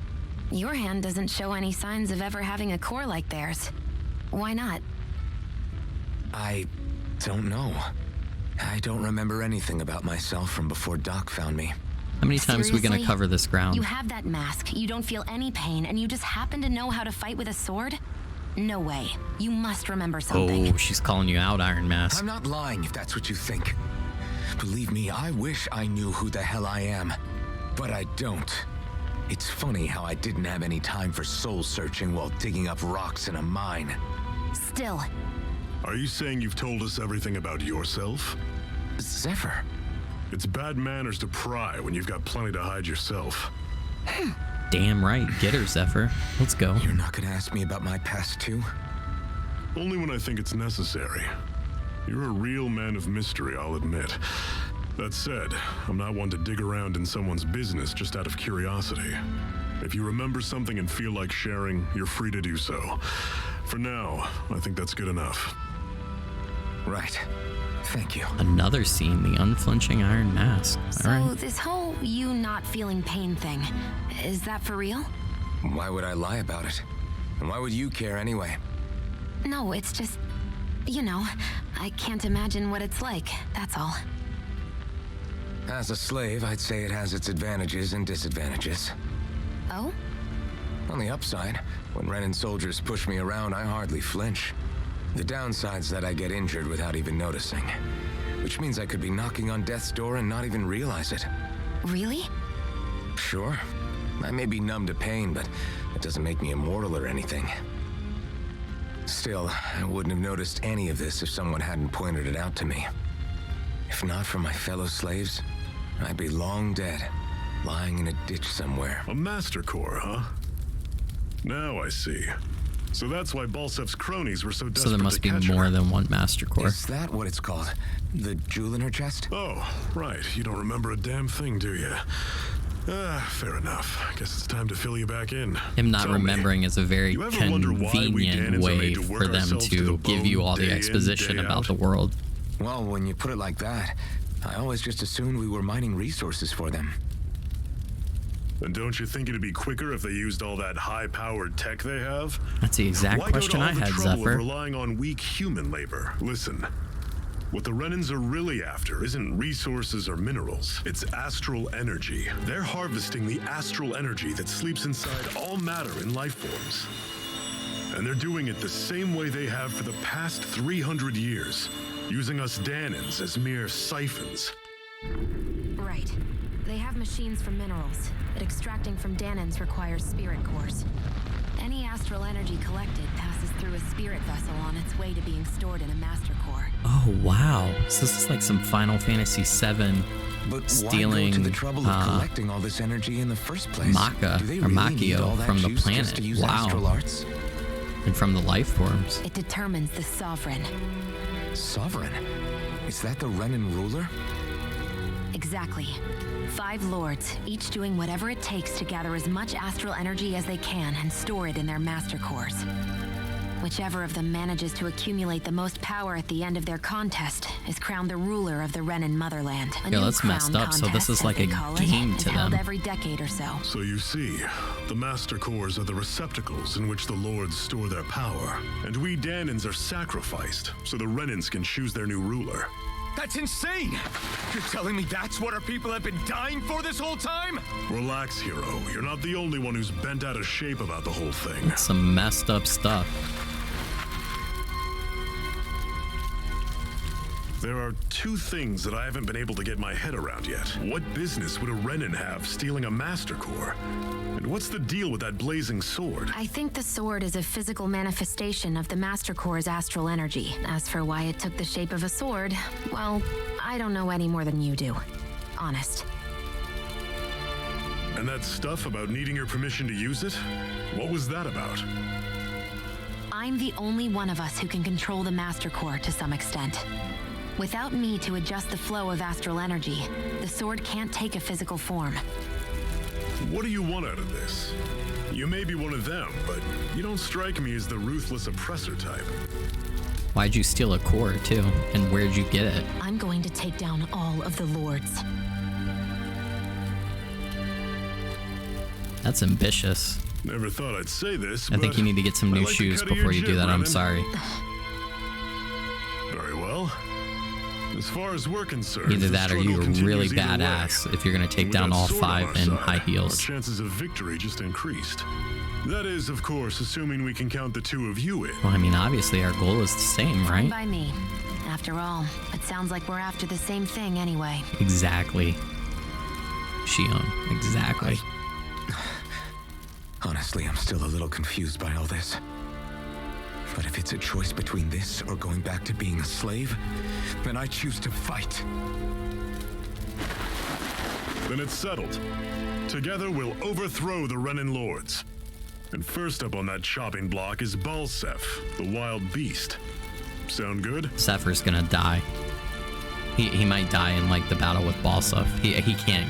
S10: your hand doesn't show any signs of ever having a core like theirs. Why not?
S5: I don't know. I don't remember anything about myself from before Doc found me.
S1: How many times are we gonna
S10: Seriously?
S1: cover this ground?
S10: You have that mask, you don't feel any pain, and you just happen to know how to fight with a sword? No way. You must remember something.
S1: Oh, she's calling you out, Iron Mask.
S5: I'm not lying if that's what you think. Believe me, I wish I knew who the hell I am. But I don't. It's funny how I didn't have any time for soul searching while digging up rocks in a mine.
S10: Still.
S2: Are you saying you've told us everything about yourself?
S5: Zephyr.
S2: It's bad manners to pry when you've got plenty to hide yourself.
S1: Damn right. Get her, Zephyr. Let's go.
S5: You're not gonna ask me about my past too?
S2: Only when I think it's necessary. You're a real man of mystery, I'll admit. That said, I'm not one to dig around in someone's business just out of curiosity. If you remember something and feel like sharing, you're free to do so. For now, I think that's good enough.
S5: Right. Thank you.
S1: Another scene, the unflinching Iron Mask.
S10: So
S1: All right.
S10: this whole you not feeling pain thing, is that for real?
S5: Why would I lie about it? And why would you care anyway?
S10: No, it's just, you know, I can't imagine what it's like, that's all.
S5: As a slave, I'd say it has its advantages and disadvantages.
S10: Oh?
S5: On the upside, when Renan soldiers push me around, I hardly flinch. The downside's that I get injured without even noticing. Which means I could be knocking on death's door and not even realize it.
S10: Really?
S5: Sure. I may be numb to pain, but it doesn't make me immortal or anything. Still, I wouldn't have noticed any of this if someone hadn't pointed it out to me. If not for my fellow slaves, I'd be long dead, lying in a ditch somewhere.
S2: A Master Core, huh? Now I see. So that's why Balsef's cronies were so desperate to catch her.
S1: So there must be more than one Master Core.
S5: Is that what it's called? The jewel in her chest?
S2: Oh, right. You don't remember a damn thing, do you? Fair enough. Guess it's time to fill you back in.
S1: Him not
S2: Tell
S1: remembering
S2: me,
S1: is a very
S2: you ever wonder why we
S1: convenient
S2: Danans are
S1: way
S2: made to work
S1: for them
S2: ourselves to
S1: to
S2: the
S1: give you
S2: bone
S1: all the
S2: day in,
S1: exposition
S2: day
S1: about
S2: out?
S1: the world.
S5: Well, when you put it like that, I always just assumed we were mining resources for them.
S2: And don't you think it'd be quicker if they used all that high-powered tech they have?
S1: That's the exact
S2: Why
S1: question
S2: go to
S1: I
S2: all the
S1: had,
S2: trouble
S1: Zephyr.
S2: of relying on weak human labor? Listen, what the Renans are really after isn't resources or minerals. It's astral energy. They're harvesting the astral energy that sleeps inside all matter in life forms. And they're doing it the same way they have for the past 300 years, using us Danans as mere siphons.
S10: Right. They have machines for minerals, but extracting from Danans requires spirit cores. Any astral energy collected passes through a spirit vessel on its way to being stored in a master core.
S1: Oh, wow. So this is like some Final Fantasy VII
S5: But
S1: stealing
S5: why go to the trouble of collecting all this energy in the first place?
S1: Maka,
S5: Do they
S1: or
S5: really need all
S1: Makio
S5: that
S1: from the
S5: juice
S1: planet.
S5: just to use
S1: Wow.
S5: astral arts?
S1: And from the life forms.
S10: It determines the sovereign.
S5: Sovereign? Is that the Renan ruler?
S10: Exactly. 5 lords, each doing whatever it takes to gather as much astral energy as they can and store it in their master cores. Whichever of them manages to accumulate the most power at the end of their contest is crowned the ruler of the Renan motherland. A
S1: Yeah,
S10: new
S1: that's messed
S10: crown
S1: up. So this
S10: contest,
S1: is
S10: as
S1: like
S10: they
S1: a
S10: call it,
S1: game
S10: is
S1: to
S10: held
S1: them.
S10: every decade or so.
S2: So you see, the Master Cores are the receptacles in which the Lords store their power. And we Danans are sacrificed, so the Renans can choose their new ruler.
S8: That's insane! You're telling me that's what our people have been dying for this whole time?
S2: Relax, hero. You're not the only one who's bent out of shape about the whole thing.
S1: Some messed up stuff.
S2: There are two things that I haven't been able to get my head around yet. What business would a Renin have stealing a Master Core? And what's the deal with that blazing sword?
S10: I think the sword is a physical manifestation of the Master Core's astral energy. As for why it took the shape of a sword, well, I don't know any more than you do. Honest.
S2: And that stuff about needing your permission to use it? What was that about?
S10: I'm the only one of us who can control the Master Core to some extent. Without me to adjust the flow of astral energy, the sword can't take a physical form.
S2: What do you want out of this? You may be one of them, but you don't strike me as the ruthless oppressor type.
S1: Why'd you steal a core, too? And where'd you get it?
S10: I'm going to take down all of the lords.
S1: That's ambitious.
S2: Never thought I'd say this,
S1: I think you need to get some new shoes before you do that. I'm sorry.
S2: Very well. As far as we're concerned,
S1: Either that or you're really badass if you're going to take down all 5 in high heels.
S2: Our chances of victory just increased. That is, of course, assuming we can count the 2 of you in.
S1: Well, I mean, obviously our goal is the same, right?
S10: By me. After all, it sounds like we're after the same thing anyway.
S1: Exactly. Xion, exactly.
S5: Honestly, I'm still a little confused by all this. But if it's a choice between this or going back to being a slave, then I choose to fight.
S2: Then it's settled. Together we'll overthrow the Renin Lords. And first up on that chopping block is Balseph, the wild beast. Sound good?
S1: Zephyr's gonna die. He might die in like the battle with Balseph. He can't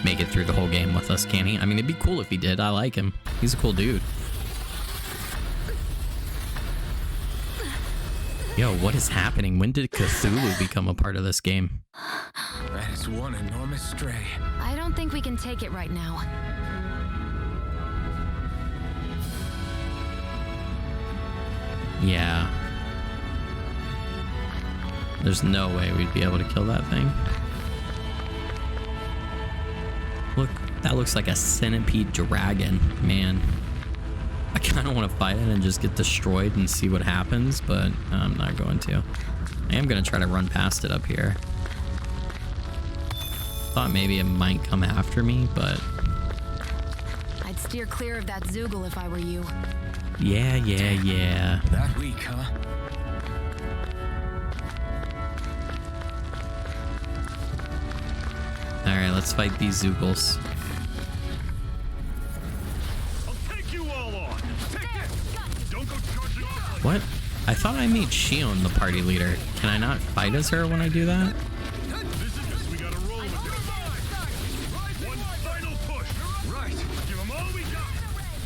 S1: make it through the whole game with us, can he? I mean, it'd be cool if he did. I like him. He's a cool dude. Yo, what is happening? When did Cthulhu become a part of this game?
S5: That is one enormous stray.
S10: I don't think we can take it right now.
S1: Yeah. There's no way we'd be able to kill that thing. Look, that looks like a centipede dragon, man. I kind of want to fight it and just get destroyed and see what happens, but I'm not going to. I am going to try to run past it up here. Thought maybe it might come after me, but...
S10: I'd steer clear of that Zoogle if I were you.
S1: Yeah.
S5: That weak, huh?
S1: Alright, let's fight these Zoogles. What? I thought I made Xion the party leader. Can I not fight as her when I do that?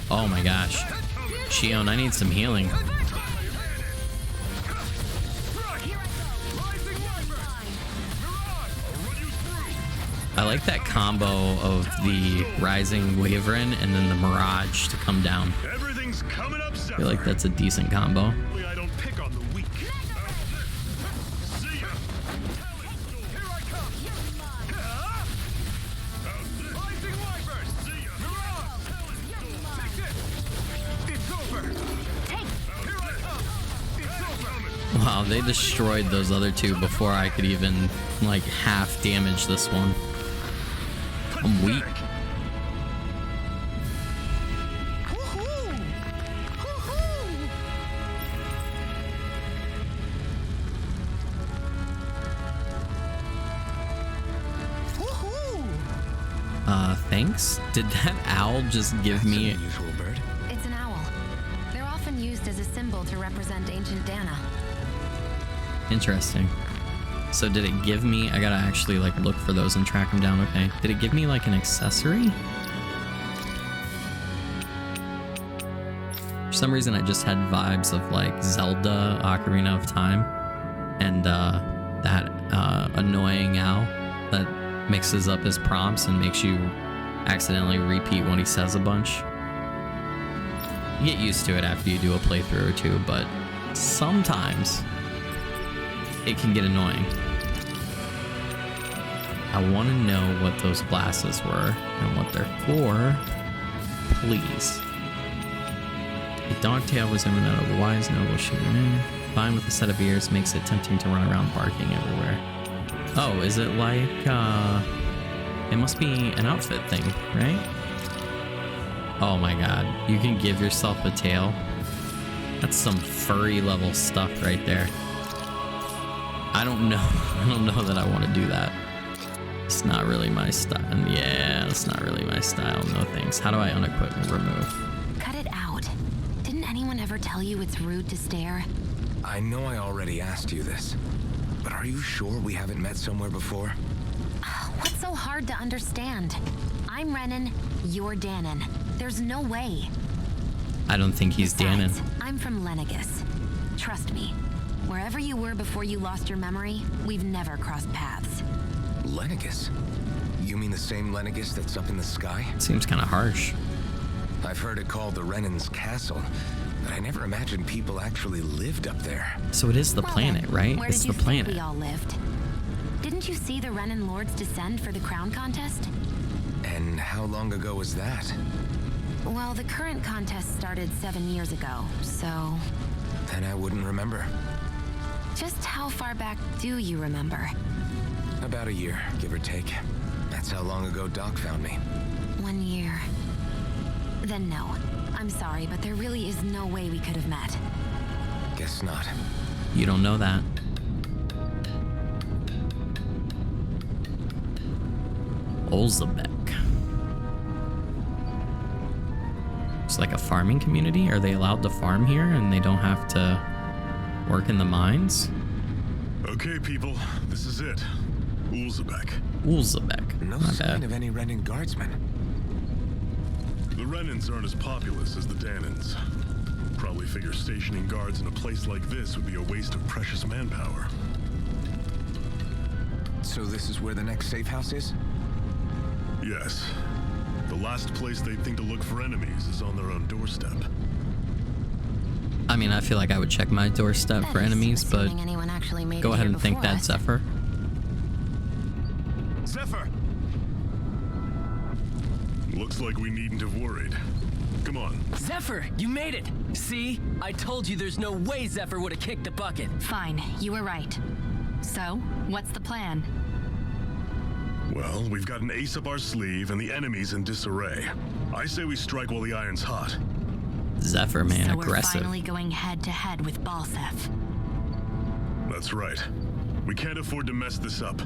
S1: Oh my gosh. Xion, I need some healing. I like that combo of the Rising Wyvern and then the Mirage to come down. I feel like that's a decent combo.
S2: I don't pick on the weak.
S1: Wow, they destroyed those other two before I could even, like, half damage this one. I'm weak. Thanks? Did that owl just give me...
S5: An unusual bird.
S10: It's an owl. They're often used as a symbol to represent ancient Dana.
S1: Interesting. So did it give me... I gotta actually, like, look for those and track them down. Okay. Did it give me, like, an accessory? For some reason, I just had vibes of, like, Zelda Ocarina of Time. And, that, annoying owl that mixes up his prompts and makes you accidentally repeat what he says a bunch. You get used to it after you do a playthrough or two, but sometimes it can get annoying. I want to know what those glasses were and what they're for, please. A dog tail was ever that of a wise noble shooter. Combined with a set of ears makes it tempting to run around barking everywhere. Oh, is it like, it must be an outfit thing, right? Oh my god, you can give yourself a tail. That's some furry level stuff right there. I don't know that I want to do that. It's not really my style. Yeah, it's not really my style. No thanks. How do I unequip and remove?
S10: Cut it out. Didn't anyone ever tell you it's rude to stare?
S5: I know I already asked you this, but are you sure we haven't met somewhere before?
S10: What's so hard to understand? I'm Renan, you're Danon. There's no way.
S1: I don't think he's Danon.
S10: I'm from Lenegis. Trust me, wherever you were before you lost your memory, we've never crossed paths.
S5: Lenegis? You mean the same Lenegis that's up in the sky?
S1: Seems kind of harsh.
S5: I've heard it called the Renan's Castle, but I never imagined people actually lived up there.
S1: So it is the planet, right?
S10: Where
S1: It's
S10: did
S1: the
S10: you
S1: planet.
S10: think we all lived? Didn't you see the Renan Lords descend for the crown contest?
S5: And how long ago was that?
S10: Well, the current contest started 7 years ago, so...
S5: Then I wouldn't remember.
S10: Just how far back do you remember?
S5: About a year, give or take. That's how long ago Doc found me.
S10: 1 year. Then no. I'm sorry, but there really is no way we could have met.
S5: Guess not.
S1: You don't know that. Olzebek. It's like a farming community? Are they allowed to farm here and they don't have to work in the mines?
S2: Okay, people, this is it. Olzebek.
S1: Olzebek.
S5: No
S1: My
S5: sign
S1: bad.
S5: of any Renan guardsmen.
S2: The Renans aren't as populous as the Danons. Probably figure stationing guards in a place like this would be a waste of precious manpower.
S5: So this is where the next safe house is?
S2: Yes. The last place they'd think to look for enemies is on their own doorstep.
S1: I mean, I feel like I would check my doorstep for enemies, but
S10: Assuming anyone actually made
S1: go
S10: it
S1: ahead
S10: here
S1: and think
S10: before
S1: that,
S10: us.
S1: Zephyr.
S11: Zephyr!
S2: Looks like we needn't have worried. Come on.
S7: Zephyr, you made it! See? I told you there's no way Zephyr would have kicked the bucket.
S4: Fine, you were right. So, what's the plan?
S2: Well, we've got an ace up our sleeve and the enemy's in disarray. I say we strike while the iron's hot.
S1: Zephyr, man,
S4: So
S1: aggressive.
S4: we're finally going head to head with Balsef.
S2: That's right. We can't afford to mess this up.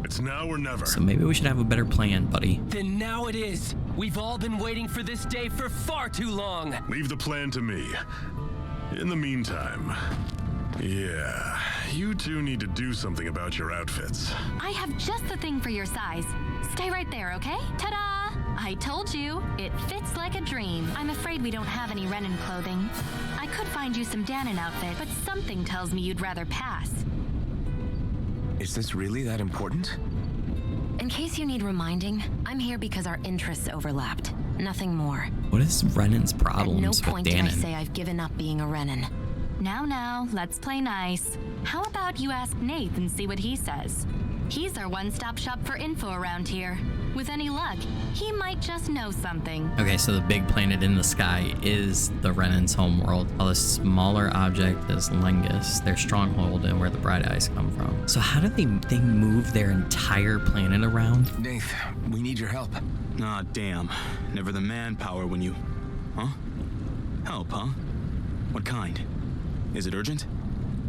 S2: It's now or never.
S1: So maybe we should have a better plan, buddy.
S7: Then now it is. We've all been waiting for this day for far too long.
S2: Leave the plan to me. In the meantime, yeah, you two need to do something about your outfits.
S4: I have just the thing for your size. Stay right there, okay? Ta-da! I told you, it fits like a dream. I'm afraid we don't have any Renan clothing. I could find you some Danon outfit, but something tells me you'd rather pass.
S5: Is this really that important?
S10: In case you need reminding, I'm here because our interests overlapped. Nothing more.
S1: What is Renan's
S10: At no
S1: problems with
S10: point did I
S1: Danon?
S10: say I've given up being a Renan.
S4: Now, let's play nice. How about you ask Nath and see what he says? He's our one-stop shop for info around here. With any luck, he might just know something.
S1: Okay, so the big planet in the sky is the Renan's homeworld, while the smaller object is Lengus, their stronghold and where the Bright Eyes come from. So how do they move their entire planet around?
S5: Nath, we need your help.
S11: Ah, damn. Never the manpower when you... Huh? Help, huh? What kind? Is it urgent?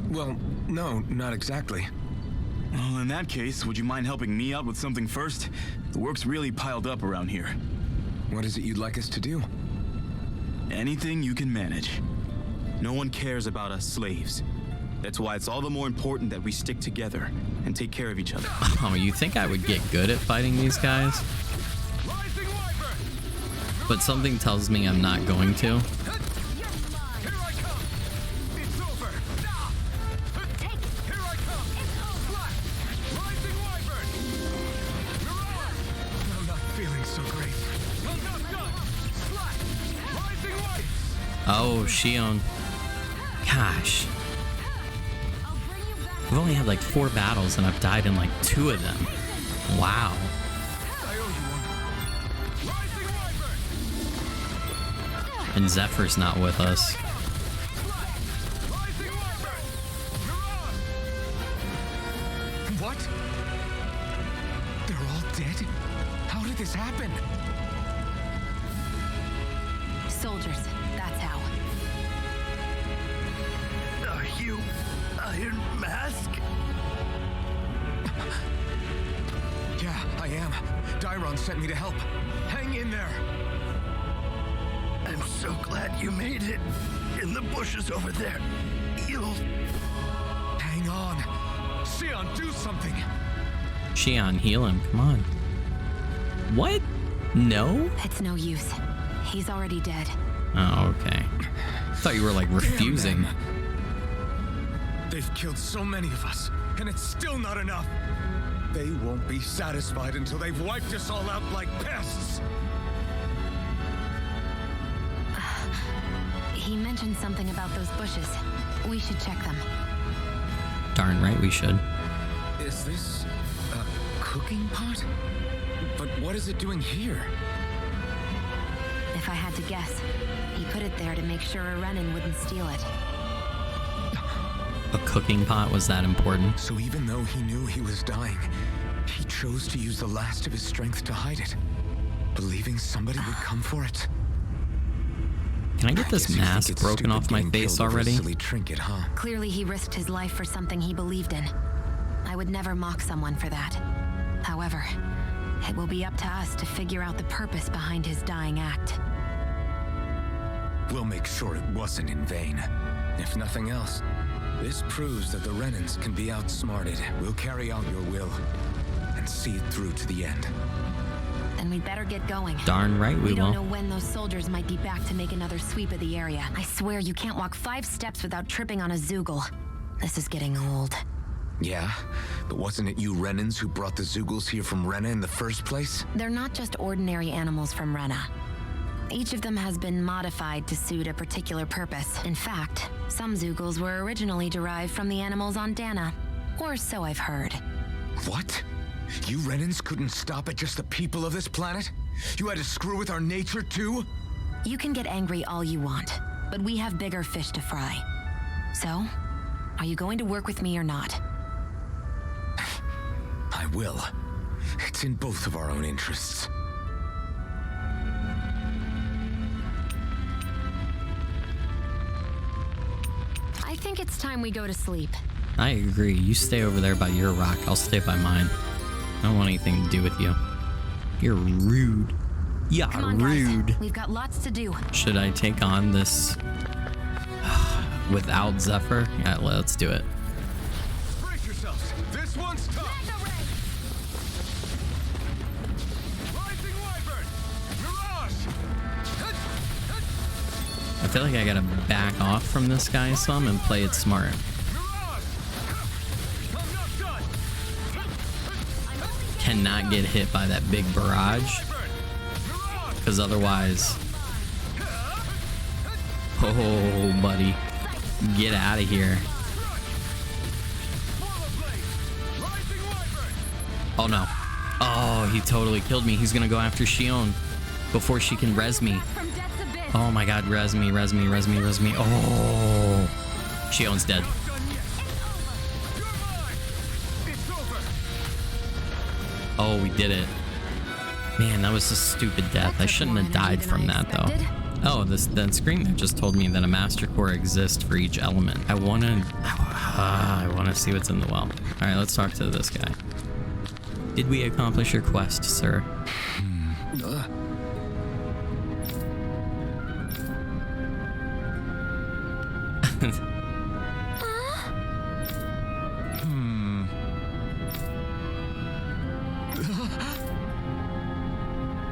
S5: Well, no, not exactly.
S11: Well, in that case, would you mind helping me out with something first? The work's really piled up around here.
S5: What is it you'd like us to do?
S11: Anything you can manage. No one cares about us slaves. That's why it's all the more important that we stick together and take care of each other.
S1: Oh, you think I would get good at fighting these guys? But something tells me I'm not going to. Oh, Shion. Gosh. I've only had like 4 battles and I've died in like 2 of them. Wow. And Zephyr's not with us.
S10: soldiers, that's how.
S3: Are you Iron Mask?
S5: Yeah, I am. Dairon sent me to help. Hang in there!
S3: I'm so glad you made it. In the bushes over there. You'll...
S5: Hang on. Xion, do something!
S1: Xion, heal him. Come on. What? No?
S10: It's no use. He's already dead.
S1: Oh, okay. I thought you were like refusing.
S5: They've killed so many of us, and it's still not enough. They won't be satisfied until they've wiped us all out like pests.
S10: He mentioned something about those bushes. We should check them.
S1: Darn right we should.
S5: Is this a cooking pot? But what is it doing here?
S10: If I had to guess, he put it there to make sure a Renan wouldn't steal it.
S1: A cooking pot was that important?
S5: So even though he knew he was dying, he chose to use the last of his strength to hide it, believing somebody would come for it.
S1: Can I get this mask broken off my face already?
S5: Silly trinket, huh?
S10: Clearly he risked his life for something he believed in. I would never mock someone for that. However, it will be up to us to figure out the purpose behind his dying act.
S5: We'll make sure it wasn't in vain. If nothing else, this proves that the Renans can be outsmarted. We'll carry out your will and see it through to the end.
S10: Then we'd better get going.
S1: Darn right we will.
S10: We don't know when those soldiers might be back to make another sweep of the area. I swear you can't walk 5 steps without tripping on a Zoogle. This is getting old.
S5: Yeah, but wasn't it you Renans who brought the Zoogles here from Rena in the first place?
S10: They're not just ordinary animals from Rena. Each of them has been modified to suit a particular purpose. In fact, some Zoogles were originally derived from the animals on Dana. Or so I've heard.
S5: What? You Renans couldn't stop at just the people of this planet? You had to screw with our nature too?
S10: You can get angry all you want, but we have bigger fish to fry. So, are you going to work with me or not?
S5: I will. It's in both of our own interests.
S10: I think it's time we go to sleep.
S1: I agree. You stay over there by your rock. I'll stay by mine. I don't want anything to do with you. You're rude. Yeah,
S10: Come on,
S1: rude.
S10: Guys. We've got lots to do.
S1: Should I take on this without Zephyr? Yeah, let's do it.
S5: Brace yourselves. This one's tough. Rising Wyvern. Mirage.
S1: I feel like I gotta back off from this guy some and play it smart. Cannot get hit by that big barrage, because otherwise, oh buddy, get out of here. Oh no, oh, he totally killed me. He's gonna go after Xion before she can res me. Oh my god, res me, res me, res me, res me. Oh, Xion's dead. Oh, we did it. Man, that was a stupid death. I shouldn't have died from that, though. Oh, that screen there just told me that a Master Core exists for each element. I wanna see what's in the well. All right, let's talk to this guy. Did we accomplish your quest, sir?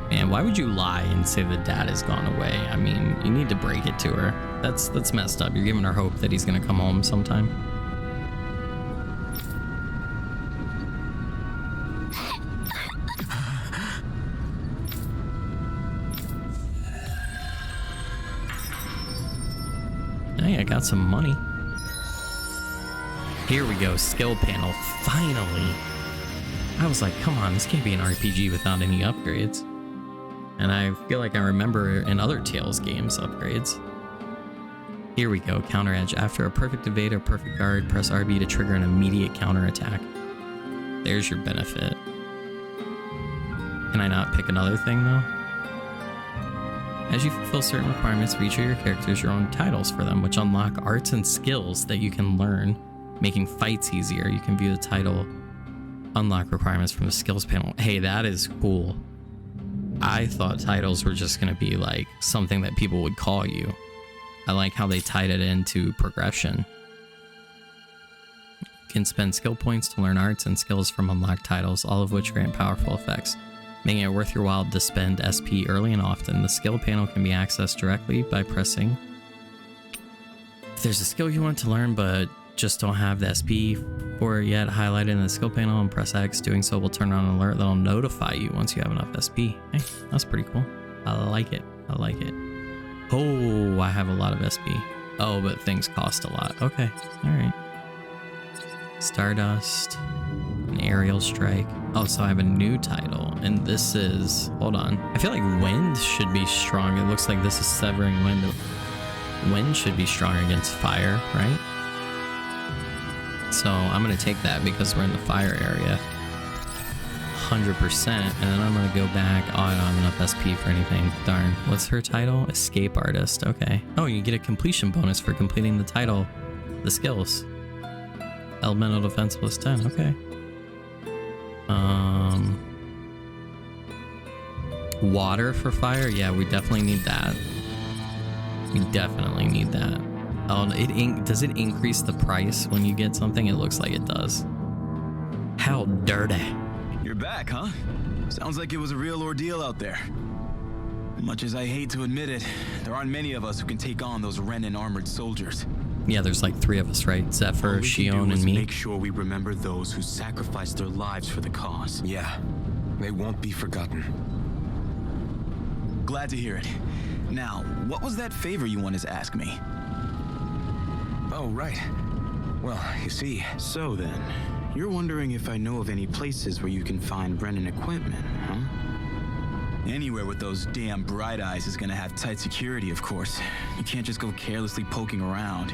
S1: Man, why would you lie and say the dad has gone away? I mean, you need to break it to her. That's messed up. You're giving her hope that he's gonna come home sometime. Hey, I got some money. Here we go, skill panel, finally. I was like, come on, this can't be an RPG without any upgrades. And I feel like I remember in other Tales games upgrades. Here we go, counter edge. After a perfect evade or perfect guard, press RB to trigger an immediate counter attack. There's your benefit. Can I not pick another thing though? As you fulfill certain requirements for each of your characters, your own titles for them, which unlock arts and skills that you can learn, making fights easier. You can view the title unlock requirements from the skills panel. Hey, that is cool. I thought titles were just going to be like something that people would call you. I like how they tied it into progression. You can spend skill points to learn arts and skills from unlocked titles, all of which grant powerful effects, making it worth your while to spend SP early and often. The skill panel can be accessed directly by pressing. If there's a skill you want to learn but just don't have the SP for it yet highlighted in the skill panel, and press X. Doing so will turn on an alert that'll notify you once you have enough SP. Hey, that's pretty cool. I like it. I like it. Oh, I have a lot of SP. Oh, but things cost a lot. Okay, all right. Stardust, an aerial strike. Oh, so I have a new title, and this is, hold on. I feel like wind should be strong. It looks like this is severing wind. Wind should be strong against fire, right? So I'm gonna take that because we're in the fire area. 100%, and then I'm gonna go back. Oh, I don't have enough SP for anything. Darn. What's her title? Escape Artist. Okay. Oh, you get a completion bonus for completing the title, the skills. Elemental Defense plus 10. Okay. Water for fire. Yeah, we definitely need that. We definitely need that. Oh, does it increase the price when you get something? It looks like it does. How dirty.
S11: You're back, huh? Sounds like it was a real ordeal out there. Much as I hate to admit it, there aren't many of us who can take on those Renan armored soldiers.
S1: Yeah, there's like 3 of us, right? Zephyr, Shion, and me.
S8: Make sure we remember those who sacrificed their lives for the cause.
S5: Yeah, they won't be forgotten.
S11: Glad to hear it. Now, what was that favor you wanted to ask me?
S5: Oh, right. Well, you see...
S8: So then, you're wondering if I know of any places where you can find Renan equipment, huh?
S11: Anywhere with those damn bright eyes is gonna have tight security, of course. You can't just go carelessly poking around.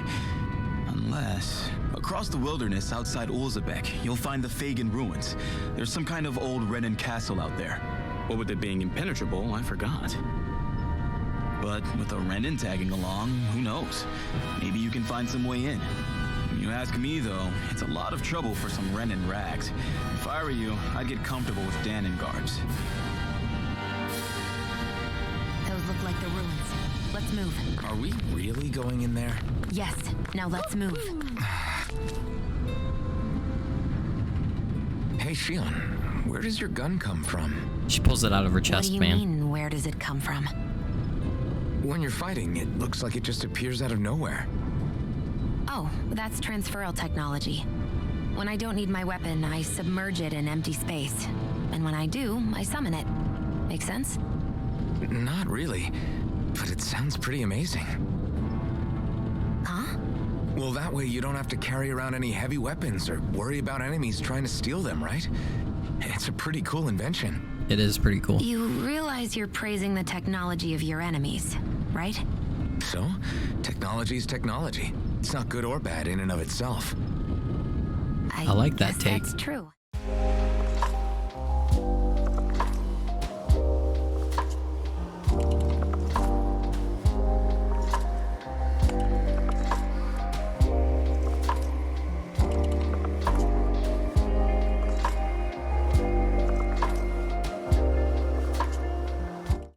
S11: Unless... Across the wilderness outside Ulzabek, you'll find the Fagan ruins. There's some kind of old Renan castle out there.
S8: What with it being impenetrable, I forgot.
S11: But with a Renan tagging along, who knows? Maybe you can find some way in. If you ask me, though, it's a lot of trouble for some Renan rags. If I were you, I'd get comfortable with Danon guards.
S10: Those look like the ruins. Let's move.
S5: Are we really going in there?
S10: Yes. Now let's move.
S5: Hey, Shion, where does your gun come from?
S1: She pulls it out of her chest, man.
S10: What do you mean, where does it come from?
S5: When you're fighting, it looks like it just appears out of nowhere.
S10: Oh, that's transferal technology. When I don't need my weapon, I submerge it in empty space. And when I do, I summon it. Make sense?
S5: Not really, but it sounds pretty amazing.
S10: Huh?
S5: Well, that way you don't have to carry around any heavy weapons or worry about enemies trying to steal them, right? It's a pretty cool invention.
S1: It is pretty cool.
S10: You realize you're praising the technology of your enemies, right?
S5: So, technology's technology. It's not good or bad in and of itself.
S1: I like that take.
S10: That's true.